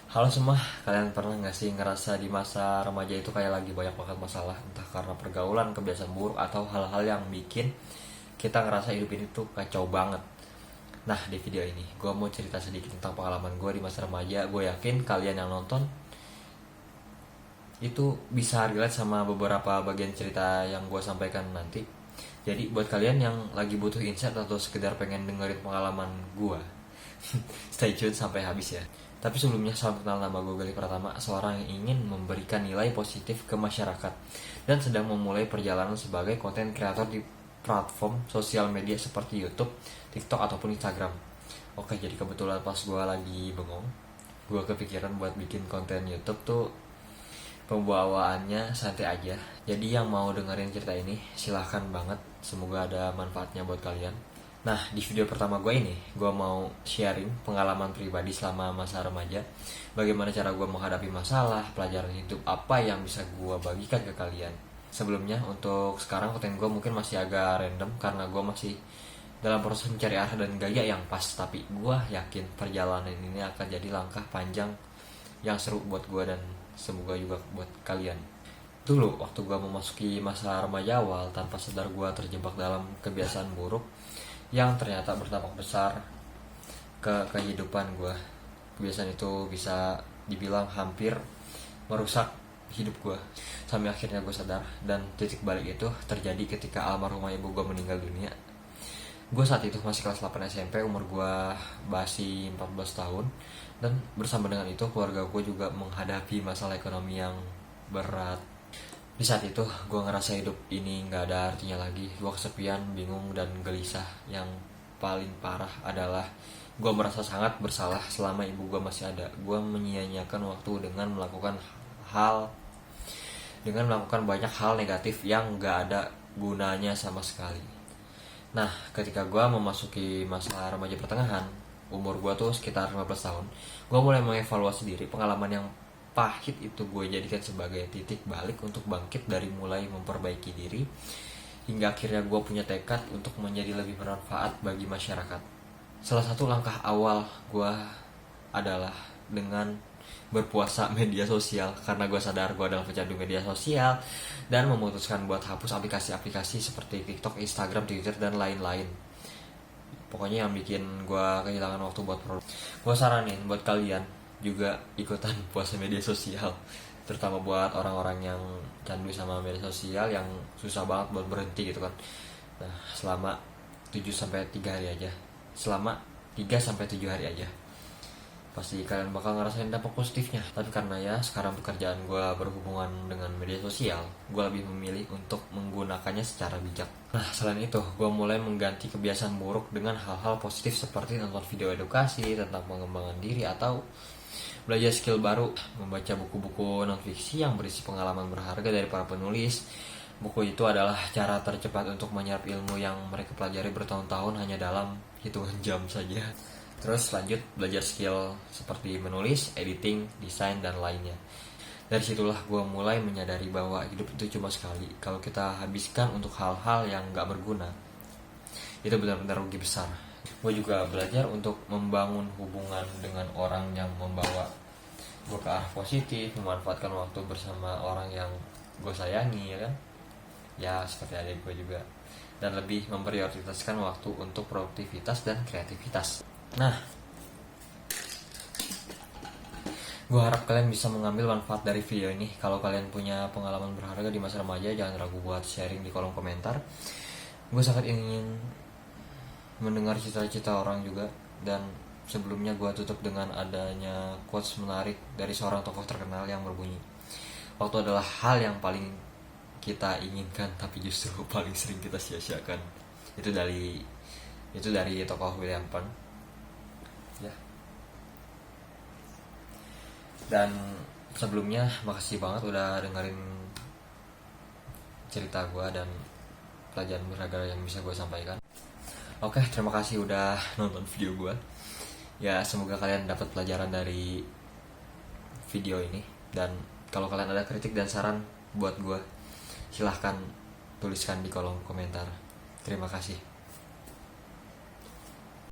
Halo semua, kalian pernah nggak sih ngerasa di masa remaja itu kayak lagi banyak banget masalah, entah karena pergaulan, kebiasaan buruk, atau hal-hal yang bikin kita ngerasa hidup ini tuh kacau banget. Nah, di video ini gue mau cerita sedikit tentang pengalaman gue di masa remaja. Gue yakin kalian yang nonton itu bisa relate sama beberapa bagian cerita yang gue sampaikan nanti. Jadi buat kalian yang lagi butuh insight atau sekedar pengen dengerin pengalaman gue, stay tune sampai habis ya. Tapi sebelumnya salam kenal, nama gue Gali Pratama, seorang yang ingin memberikan nilai positif ke masyarakat dan sedang memulai perjalanan sebagai konten kreator di platform sosial media seperti YouTube, TikTok ataupun Instagram. Oke, jadi kebetulan pas gue lagi bengong, gue kepikiran buat bikin konten YouTube tuh. Pembawaannya santai aja. Jadi yang mau dengerin cerita ini silahkan banget. Semoga ada manfaatnya buat kalian. Nah, di video pertama gue ini, gue mau sharing pengalaman pribadi selama masa remaja. Bagaimana cara gue menghadapi masalah, pelajaran hidup apa yang bisa gue bagikan ke kalian. Sebelumnya, untuk sekarang konten gue mungkin masih agak random karena gue masih dalam proses mencari arah dan gaya yang pas. Tapi gue yakin perjalanan ini akan jadi langkah panjang yang seru buat gue dan semoga juga buat kalian. Dulu waktu gue memasuki masa remaja awal, tanpa sadar gue terjebak dalam kebiasaan buruk yang ternyata berdampak besar ke kehidupan gue. Kebiasaan itu bisa dibilang hampir merusak hidup gue. Sampai akhirnya gue sadar, dan titik balik itu terjadi ketika almarhumah ibu gue meninggal dunia. Gue saat itu masih kelas 8 SMP, umur gue masih 14 tahun. Dan bersama dengan itu keluarga gue juga menghadapi masalah ekonomi yang berat. Di saat itu gue ngerasa hidup ini gak ada artinya lagi. Gue kesepian, bingung, dan gelisah. Yang paling parah adalah gue merasa sangat bersalah selama ibu gue masih ada. Gue menyia-nyiakan waktu dengan melakukan banyak hal negatif yang gak ada gunanya sama sekali. Nah, ketika gue memasuki masa remaja pertengahan, umur gue tuh sekitar 15 tahun, gue mulai mengevaluasi diri. Pengalaman yang pahit itu gue jadikan sebagai titik balik untuk bangkit dari mulai memperbaiki diri, hingga akhirnya gue punya tekad untuk menjadi lebih bermanfaat bagi masyarakat. Salah satu langkah awal gue adalah dengan berpuasa media sosial, karena gue sadar gue adalah pecandu media sosial dan memutuskan buat hapus aplikasi-aplikasi seperti TikTok, Instagram, Twitter, dan lain-lain. Pokoknya yang bikin gue kehilangan waktu buat produk. Gue saranin buat kalian juga ikutan puasa media sosial, terutama buat orang-orang yang candu sama media sosial, yang susah banget buat berhenti gitu kan. Nah, selama 7 sampai 3 hari aja. Selama 3 sampai 7 hari aja, pasti kalian bakal ngerasain dampak positifnya. Tapi karena ya sekarang pekerjaan gue berhubungan dengan media sosial, gue lebih memilih untuk menggunakannya secara bijak. Nah, selain itu gue mulai mengganti kebiasaan buruk dengan hal-hal positif seperti nonton video edukasi tentang pengembangan diri atau belajar skill baru, membaca buku-buku non-fiksi yang berisi pengalaman berharga dari para penulis. Buku itu adalah cara tercepat untuk menyerap ilmu yang mereka pelajari bertahun-tahun hanya dalam hitungan jam saja. Terus lanjut belajar skill seperti menulis, editing, desain, dan lainnya. Dari situlah gue mulai menyadari bahwa hidup itu cuma sekali. Kalau kita habiskan untuk hal-hal yang gak berguna, itu benar-benar rugi besar. Gue juga belajar untuk membangun hubungan dengan orang yang membawa gue ke arah positif, memanfaatkan waktu bersama orang yang gue sayangi, ya kan? Ya seperti adik gue juga. Dan lebih memprioritaskan waktu untuk produktivitas dan kreativitas. Nah, gue harap kalian bisa mengambil manfaat dari video ini. Kalau kalian punya pengalaman berharga di masa remaja, jangan ragu buat sharing di kolom komentar. Gue sangat ingin mendengar cita-cita orang juga. Dan sebelumnya gue tutup dengan adanya quotes menarik dari seorang tokoh terkenal yang berbunyi, waktu adalah hal yang paling kita inginkan tapi justru paling sering kita sia-siakan. Itu dari tokoh William Penn ya. Dan sebelumnya makasih banget udah dengerin cerita gue dan pelajaran berharga yang bisa gue sampaikan. Oke, terima kasih udah nonton video gue. Ya, semoga kalian dapat pelajaran dari video ini. Dan kalau kalian ada kritik dan saran buat gue, silahkan tuliskan di kolom komentar. Terima kasih.